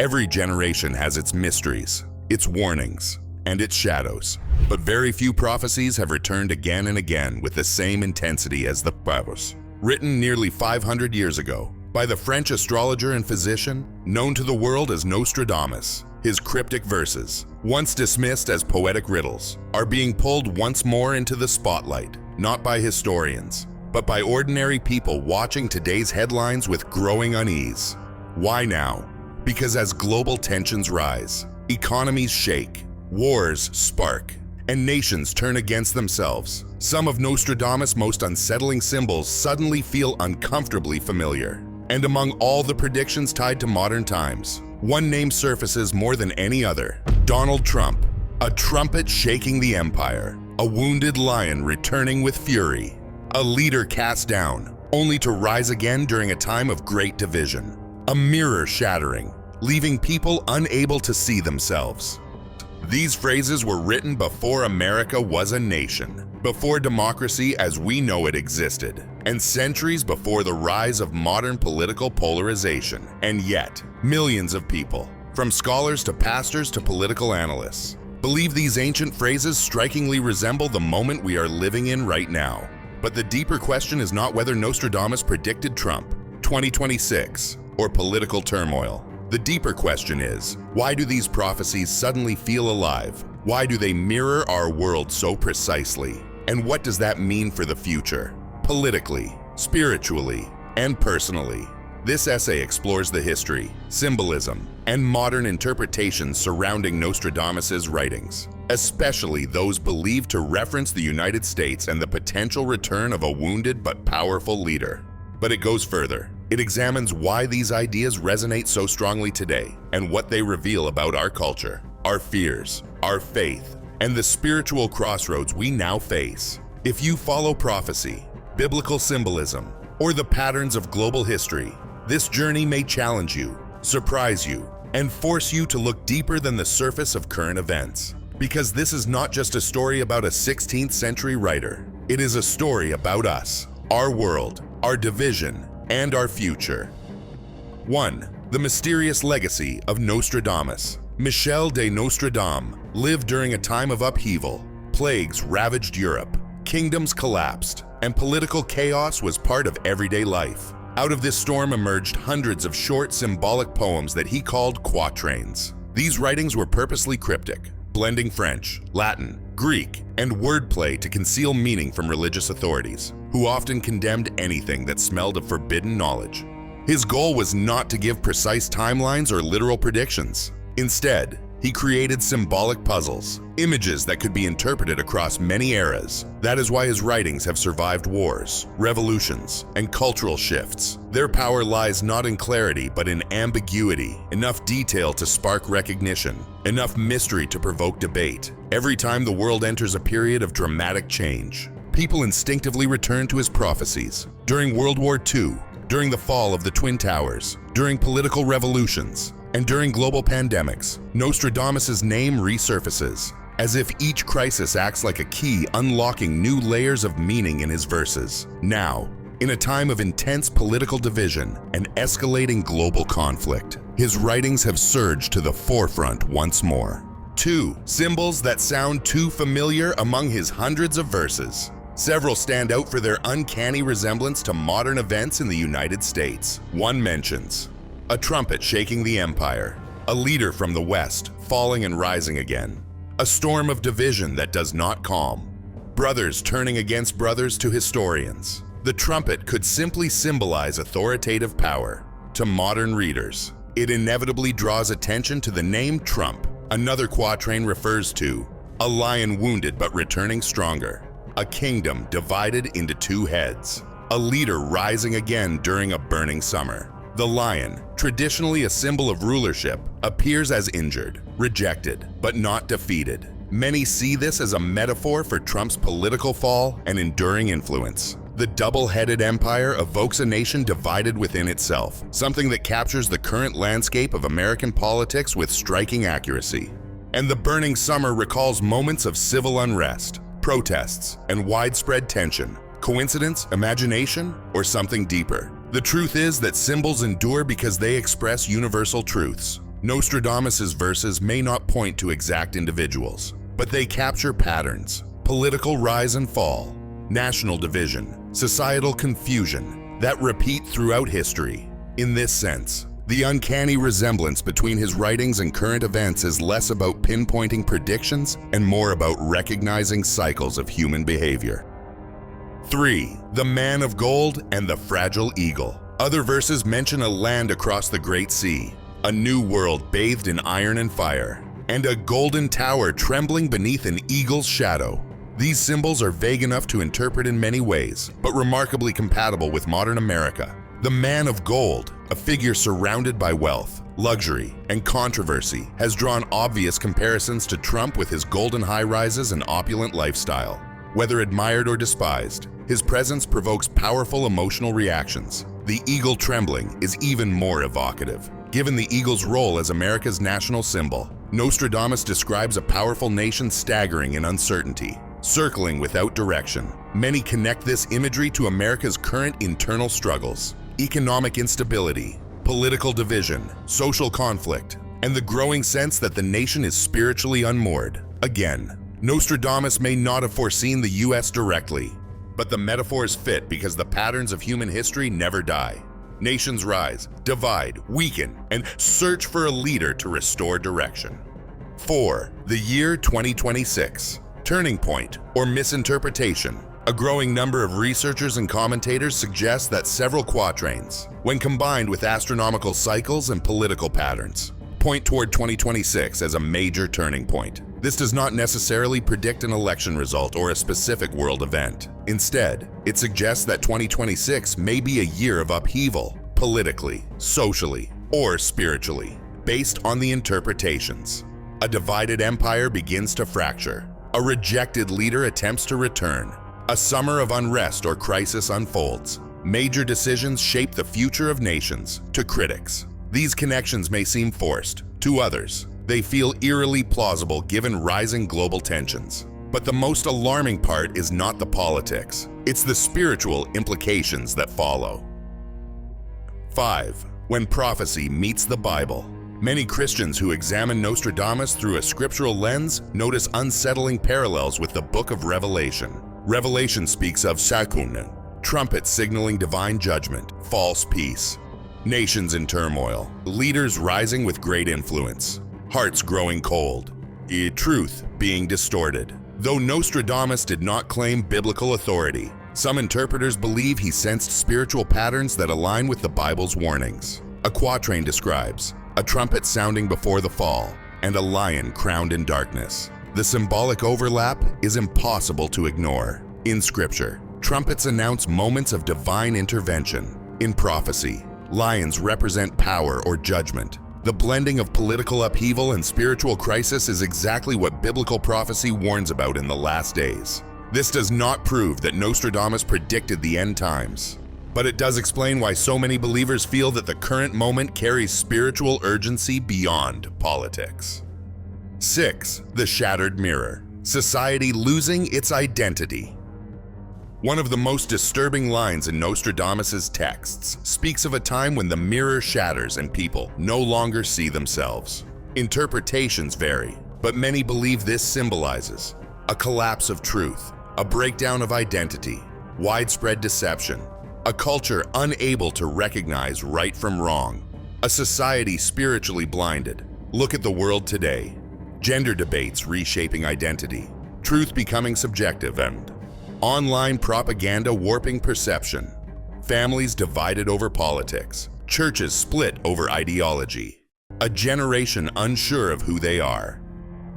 Every generation has its mysteries, its warnings, and its shadows. But very few prophecies have returned again and again with the same intensity as the prophecies. Written nearly 500 years ago by the French astrologer and physician known to the world as Nostradamus, his cryptic verses, once dismissed as poetic riddles, are being pulled once more into the spotlight, not by historians, but by ordinary people watching today's headlines with growing unease. Why now? Because as global tensions rise, economies shake, wars spark, and nations turn against themselves, some of Nostradamus' most unsettling symbols suddenly feel uncomfortably familiar. And among all the predictions tied to modern times, one name surfaces more than any other: Donald Trump. A trumpet shaking the empire, a wounded lion returning with fury, a leader cast down, only to rise again during a time of great division, a mirror shattering, leaving people unable to see themselves. These phrases were written before America was a nation, before democracy as we know it existed, and centuries before the rise of modern political polarization. And yet, millions of people, from scholars to pastors to political analysts, believe these ancient phrases strikingly resemble the moment we are living in right now. But the deeper question is not whether Nostradamus predicted Trump, 2026, or political turmoil. The deeper question is, why do these prophecies suddenly feel alive? Why do they mirror our world so precisely? And what does that mean for the future? Politically, spiritually, and personally. This essay explores the history, symbolism, and modern interpretations surrounding Nostradamus' writings, especially those believed to reference the United States and the potential return of a wounded but powerful leader. But it goes further. It examines why these ideas resonate so strongly today and what they reveal about our culture, our fears, our faith, and the spiritual crossroads we now face. If you follow prophecy, biblical symbolism, or the patterns of global history, this journey may challenge you, surprise you, and force you to look deeper than the surface of current events. Because this is not just a story about a 16th century writer. It is a story about us, our world, our division, and our future. 1. The mysterious legacy of Nostradamus. Michel de Nostradamus lived during a time of upheaval. Plagues ravaged Europe, kingdoms collapsed, and political chaos was part of everyday life. Out of this storm emerged hundreds of short, symbolic poems that he called quatrains. These writings were purposely cryptic, blending French, Latin, Greek, and wordplay to conceal meaning from religious authorities, who often condemned anything that smelled of forbidden knowledge. His goal was not to give precise timelines or literal predictions. Instead, he created symbolic puzzles, images that could be interpreted across many eras. That is why his writings have survived wars, revolutions, and cultural shifts. Their power lies not in clarity, but in ambiguity, enough detail to spark recognition, enough mystery to provoke debate. Every time the world enters a period of dramatic change, people instinctively return to his prophecies. During World War II, during the fall of the Twin Towers, during political revolutions, and during global pandemics, Nostradamus' name resurfaces, as if each crisis acts like a key unlocking new layers of meaning in his verses. Now, in a time of intense political division and escalating global conflict, his writings have surged to the forefront once more. 2. Symbols that sound too familiar among his hundreds of verses. Several stand out for their uncanny resemblance to modern events in the United States. One mentions a trumpet shaking the empire, a leader from the West falling and rising again, a storm of division that does not calm, brothers turning against brothers to historians. The trumpet could simply symbolize authoritative power. To modern readers, it inevitably draws attention to the name Trump. Another quatrain refers to a lion wounded but returning stronger, a kingdom divided into two heads, a leader rising again during a burning summer. The lion, traditionally a symbol of rulership, appears as injured, rejected, but not defeated. Many see this as a metaphor for Trump's political fall and enduring influence. The double-headed empire evokes a nation divided within itself, something that captures the current landscape of American politics with striking accuracy. And the burning summer recalls moments of civil unrest, protests, and widespread tension. Coincidence, imagination, or something deeper? The truth is that symbols endure because they express universal truths. Nostradamus's verses may not point to exact individuals, but they capture patterns: political rise and fall, national division, societal confusion that repeat throughout history. In this sense, the uncanny resemblance between his writings and current events is less about pinpointing predictions and more about recognizing cycles of human behavior. 3. The Man of Gold and the Fragile Eagle. Other verses mention a land across the Great Sea, a new world bathed in iron and fire, and a golden tower trembling beneath an eagle's shadow. These symbols are vague enough to interpret in many ways, but remarkably compatible with modern America. The Man of Gold, a figure surrounded by wealth, luxury, and controversy, has drawn obvious comparisons to Trump with his golden high-rises and opulent lifestyle. Whether admired or despised, his presence provokes powerful emotional reactions. The eagle trembling is even more evocative. Given the eagle's role as America's national symbol, Nostradamus describes a powerful nation staggering in uncertainty, circling without direction. Many connect this imagery to America's current internal struggles: economic instability, political division, social conflict, and the growing sense that the nation is spiritually unmoored. Again, Nostradamus may not have foreseen the US directly, but the metaphors fit because the patterns of human history never die. Nations rise, divide, weaken, and search for a leader to restore direction. 4. The year 2026. Turning point or misinterpretation. A growing number of researchers and commentators suggest that several quatrains, when combined with astronomical cycles and political patterns, point toward 2026 as a major turning point. This does not necessarily predict an election result or a specific world event. Instead, it suggests that 2026 may be a year of upheaval, politically, socially, or spiritually, based on the interpretations. A divided empire begins to fracture. A rejected leader attempts to return. A summer of unrest or crisis unfolds. Major decisions shape the future of nations. To critics, these connections may seem forced. To others, they feel eerily plausible given rising global tensions. But the most alarming part is not the politics. It's the spiritual implications that follow. 5. When prophecy meets the Bible. Many Christians who examine Nostradamus through a scriptural lens notice unsettling parallels with the Book of Revelation. Revelation speaks of sakunen, trumpets signaling divine judgment, false peace, nations in turmoil, leaders rising with great influence, hearts growing cold, truth being distorted. Though Nostradamus did not claim biblical authority, some interpreters believe he sensed spiritual patterns that align with the Bible's warnings. A quatrain describes a trumpet sounding before the fall and a lion crowned in darkness. The symbolic overlap is impossible to ignore. In Scripture, trumpets announce moments of divine intervention. In prophecy, lions represent power or judgment. The blending of political upheaval and spiritual crisis is exactly what biblical prophecy warns about in the last days. This does not prove that Nostradamus predicted the end times, but it does explain why so many believers feel that the current moment carries spiritual urgency beyond politics. 6. The Shattered Mirror. Society losing its identity. One of the most disturbing lines in Nostradamus's texts speaks of a time when the mirror shatters and people no longer see themselves. Interpretations vary, but many believe this symbolizes a collapse of truth, a breakdown of identity, widespread deception, a culture unable to recognize right from wrong, a society spiritually blinded. Look at the world today. Gender debates reshaping identity, truth becoming subjective, and online propaganda warping perception. Families divided over politics, churches split over ideology, a generation unsure of who they are.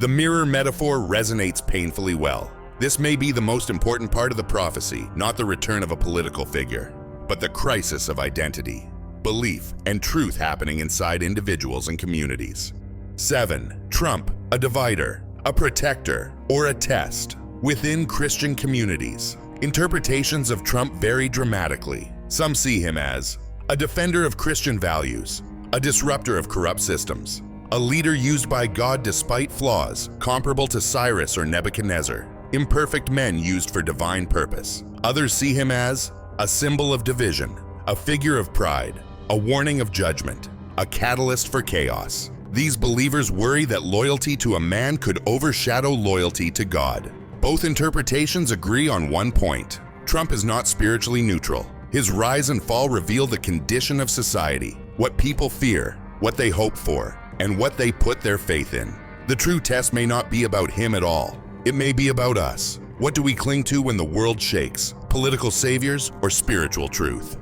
The mirror metaphor resonates painfully well. This may be the most important part of the prophecy, not the return of a political figure, but the crisis of identity, belief, and truth happening inside individuals and communities. 7. Trump, a divider, a protector, or a test. Within Christian communities, interpretations of Trump vary dramatically. Some see him as a defender of Christian values, a disruptor of corrupt systems, a leader used by God despite flaws, comparable to Cyrus or Nebuchadnezzar, imperfect men used for divine purpose. Others see him as a symbol of division, a figure of pride, a warning of judgment, a catalyst for chaos. These believers worry that loyalty to a man could overshadow loyalty to God. Both interpretations agree on one point. Trump is not spiritually neutral. His rise and fall reveal the condition of society, what people fear, what they hope for, and what they put their faith in. The true test may not be about him at all. It may be about us. What do we cling to when the world shakes? Political saviors or spiritual truth?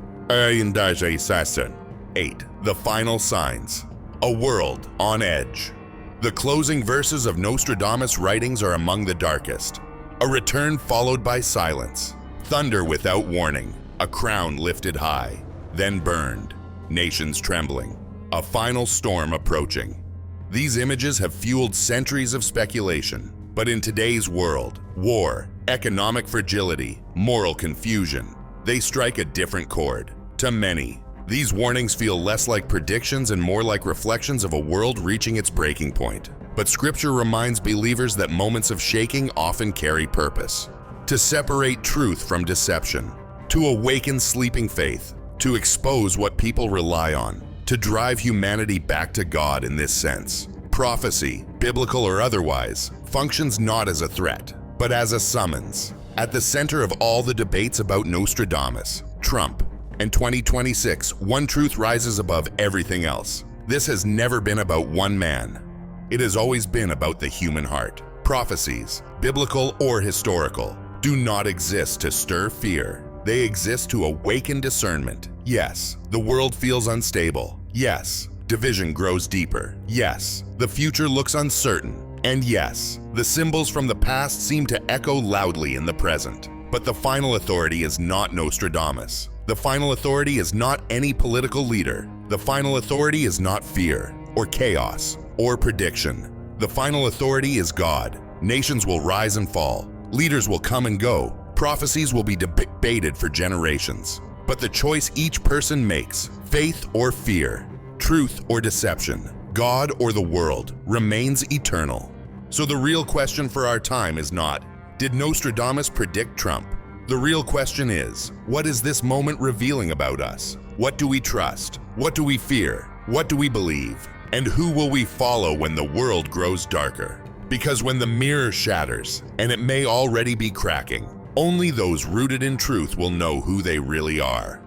8. The final signs. A world on edge. The closing verses of Nostradamus' writings are among the darkest. A return followed by silence. Thunder without warning. A crown lifted high, then burned. Nations trembling. A final storm approaching. These images have fueled centuries of speculation. But in today's world, war, economic fragility, moral confusion, they strike a different chord. To many, these warnings feel less like predictions and more like reflections of a world reaching its breaking point. But Scripture reminds believers that moments of shaking often carry purpose. To separate truth from deception, to awaken sleeping faith, to expose what people rely on, to drive humanity back to God in this sense. Prophecy, biblical or otherwise, functions not as a threat, but as a summons. At the center of all the debates about Nostradamus, Trump, and 2026, one truth rises above everything else. This has never been about one man. It has always been about the human heart. Prophecies, biblical or historical, do not exist to stir fear. They exist to awaken discernment. Yes, the world feels unstable. Yes, division grows deeper. Yes, the future looks uncertain. And yes, the symbols from the past seem to echo loudly in the present. But the final authority is not Nostradamus. The final authority is not any political leader. The final authority is not fear, or chaos, or prediction. The final authority is God. Nations will rise and fall. Leaders will come and go. Prophecies will be debated for generations. But the choice each person makes, faith or fear, truth or deception, God or the world, remains eternal. So the real question for our time is not, did Nostradamus predict Trump? The real question is, what is this moment revealing about us? What do we trust? What do we fear? What do we believe? And who will we follow when the world grows darker? Because when the mirror shatters, and it may already be cracking, only those rooted in truth will know who they really are.